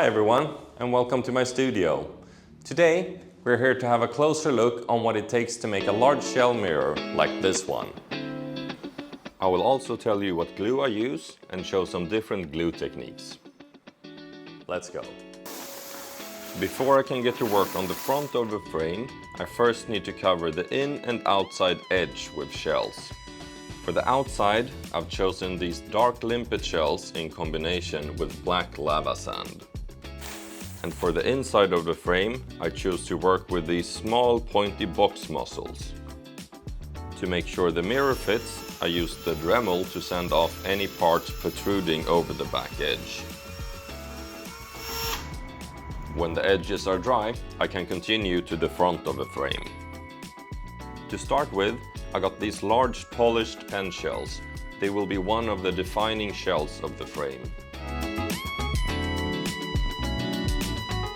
Hi everyone, and welcome to my studio. Today we're here to have a closer look on what it takes to make a large shell mirror like this one. I will also tell you what glue I use and show some different glue techniques. Let's go. Before I can get to work on the front of the frame, I first need to cover the in and outside edge with shells. For the outside, I've chosen these dark limpet shells in combination with black lava sand. And for the inside of the frame, I choose to work with these small pointy box mussels. To make sure the mirror fits, I use the Dremel to sand off any parts protruding over the back edge. When the edges are dry, I can continue to the front of the frame. To start with, I got these large polished pen shells. They will be one of the defining shells of the frame.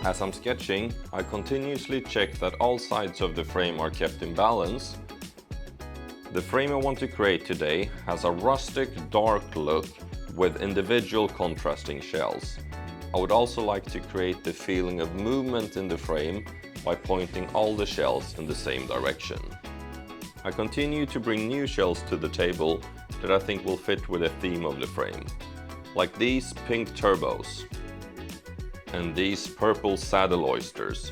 As I'm sketching, I continuously check that all sides of the frame are kept in balance. The frame I want to create today has a rustic, dark look with individual contrasting shells. I would also like to create the feeling of movement in the frame by pointing all the shells in the same direction. I continue to bring new shells to the table that I think will fit with the theme of the frame, like these pink turbos. And these purple saddle oysters,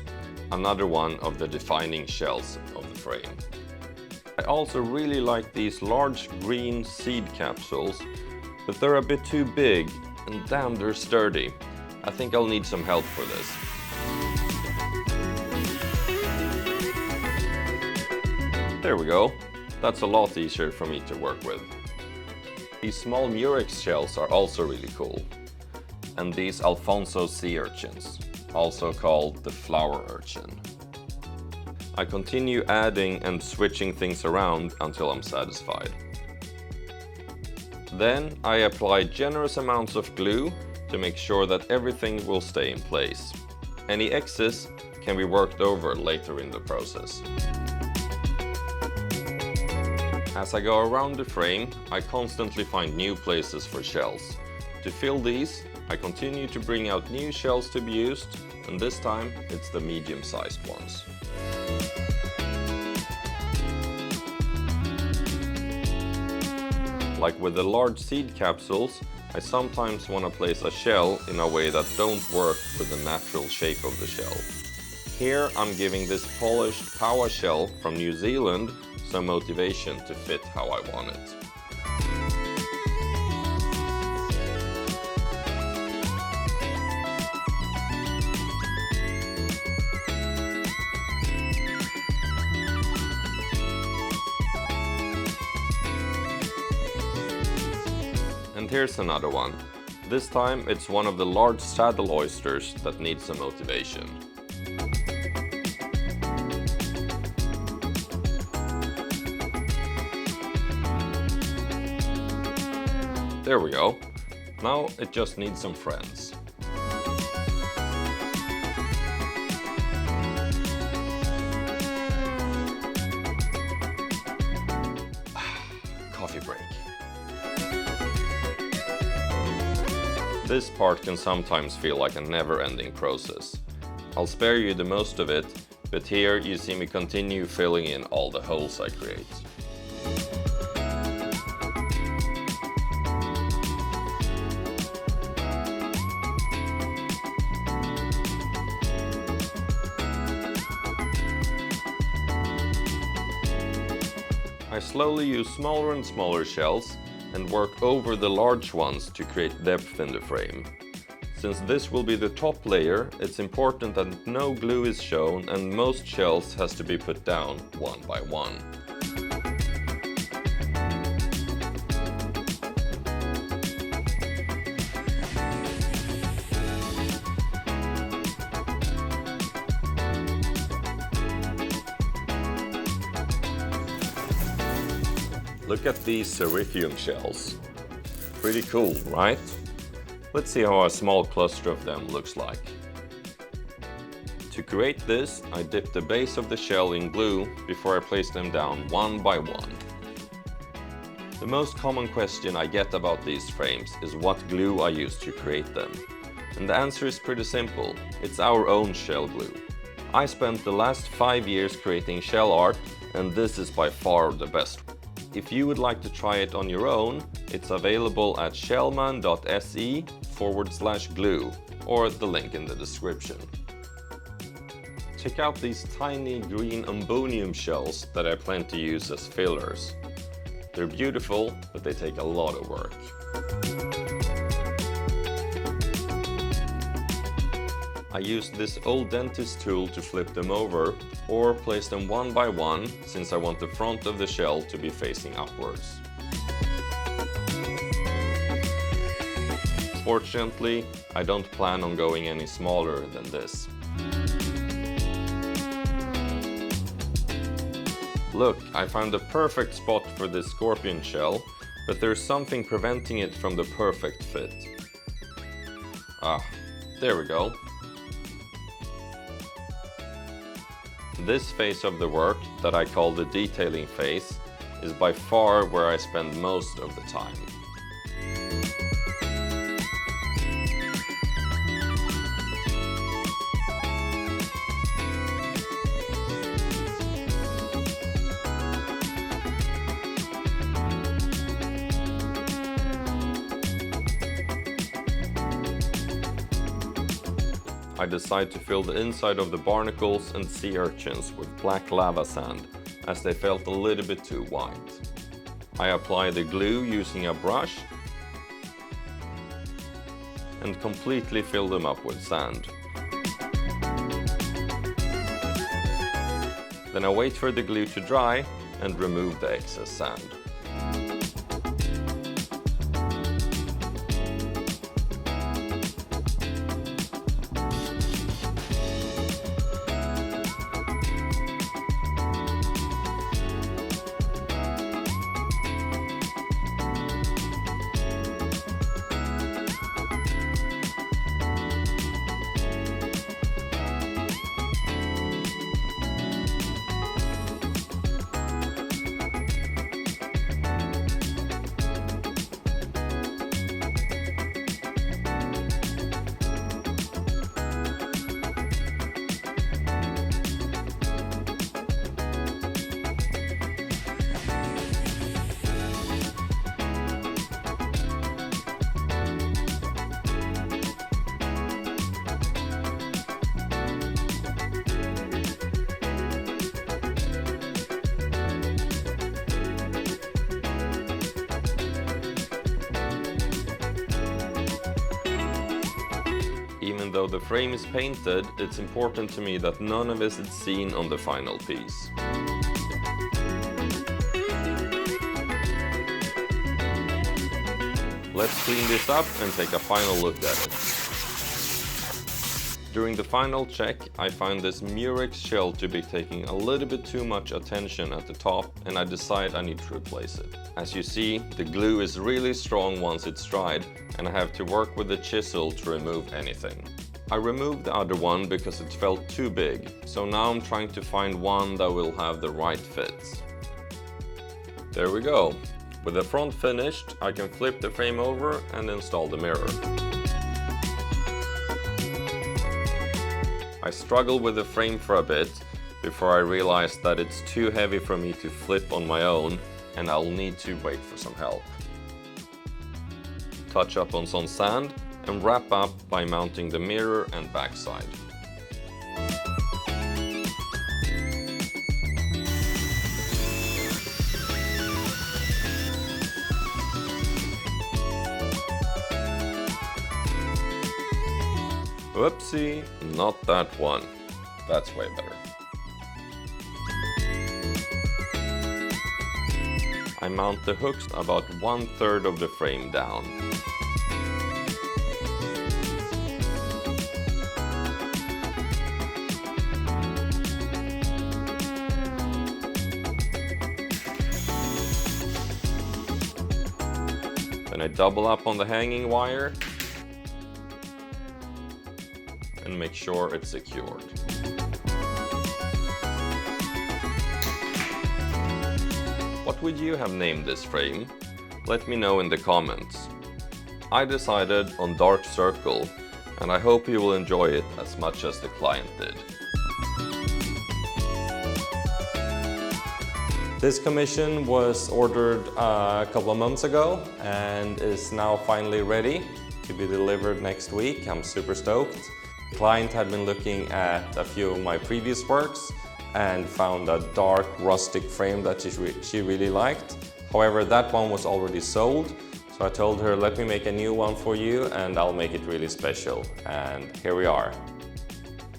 another one of the defining shells of the frame. I also really like these large green seed capsules, but they're a bit too big and damn, they're sturdy. I think I'll need some help for this. There we go. That's a lot easier for me to work with. These small murex shells are also really cool. And these Alfonso sea urchins, also called the flower urchin. I continue adding and switching things around until I'm satisfied. Then I apply generous amounts of glue to make sure that everything will stay in place. Any excess can be worked over later in the process. As I go around the frame, I constantly find new places for shells. To fill these, I continue to bring out new shells to be used, and this time it's the medium-sized ones. Like with the large seed capsules, I sometimes want to place a shell in a way that don't work with the natural shape of the shell. Here I'm giving this polished Paua shell from New Zealand some motivation to fit how I want it. And here's another one. This time it's one of the large saddle oysters that needs some motivation. There we go. Now it just needs some friends. Coffee break. This part can sometimes feel like a never-ending process. I'll spare you the most of it, but here you see me continue filling in all the holes I create. I slowly use smaller and smaller shells and work over the large ones to create depth in the frame. Since this will be the top layer, it's important that no glue is shown and most shells has to be put down one by one. Look at these seriffium shells. Pretty cool, right? Let's see how a small cluster of them looks like. To create this, I dip the base of the shell in glue before I place them down one by one. The most common question I get about these frames is what glue I use to create them. And the answer is pretty simple. It's our own shell glue. I spent the last 5 years creating shell art, and this is by far the best. If you would like to try it on your own, it's available at shellman.se/glue or the link in the description. Check out these tiny green ammonium shells that I plan to use as fillers. They're beautiful, but they take a lot of work. I used this old dentist tool to flip them over, or place them one by one, since I want the front of the shell to be facing upwards. Fortunately, I don't plan on going any smaller than this. Look, I found the perfect spot for this scorpion shell, but there's something preventing it from the perfect fit. Ah, there we go. This phase of the work, that I call the detailing phase, is by far where I spend most of the time. I decide to fill the inside of the barnacles and sea urchins with black lava sand, as they felt a little bit too white. I apply the glue using a brush and completely fill them up with sand. Then I wait for the glue to dry and remove the excess sand. Even though the frame is painted, it's important to me that none of it is seen on the final piece. Let's clean this up and take a final look at it. During the final check, I find this murex shell to be taking a little bit too much attention at the top, and I decide I need to replace it. As you see, the glue is really strong once it's dried, and I have to work with the chisel to remove anything. I removed the other one because it felt too big, so now I'm trying to find one that will have the right fit. There we go. With the front finished, I can flip the frame over and install the mirror. I struggled with the frame for a bit before I realized that it's too heavy for me to flip on my own, and I'll need to wait for some help. Touch up on some sand and wrap up by mounting the mirror and backside. Whoopsie, not that one. That's way better. I mount the hooks about 1/3 of the frame down. Then I double up on the hanging wire and make sure it's secured. What would you have named this frame? Let me know in the comments. I decided on dark circle, and I hope you will enjoy it as much as the client did. This commission was ordered a couple of months ago and is now finally ready to be delivered next week. I'm super stoked. The client had been looking at a few of my previous works and found a dark rustic frame that she really liked. However, that one was already sold, so I told her, let me make a new one for you and I'll make it really special. And here we are.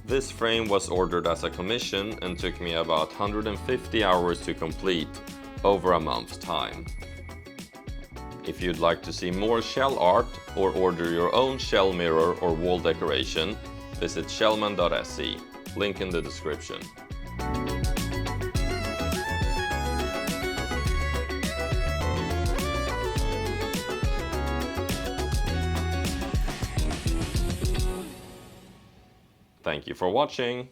This frame was ordered as a commission and took me about 150 hours to complete, over a month's time. If you'd like to see more shell art or order your own shell mirror or wall decoration, visit shellman.se, link in the description. Thank you for watching.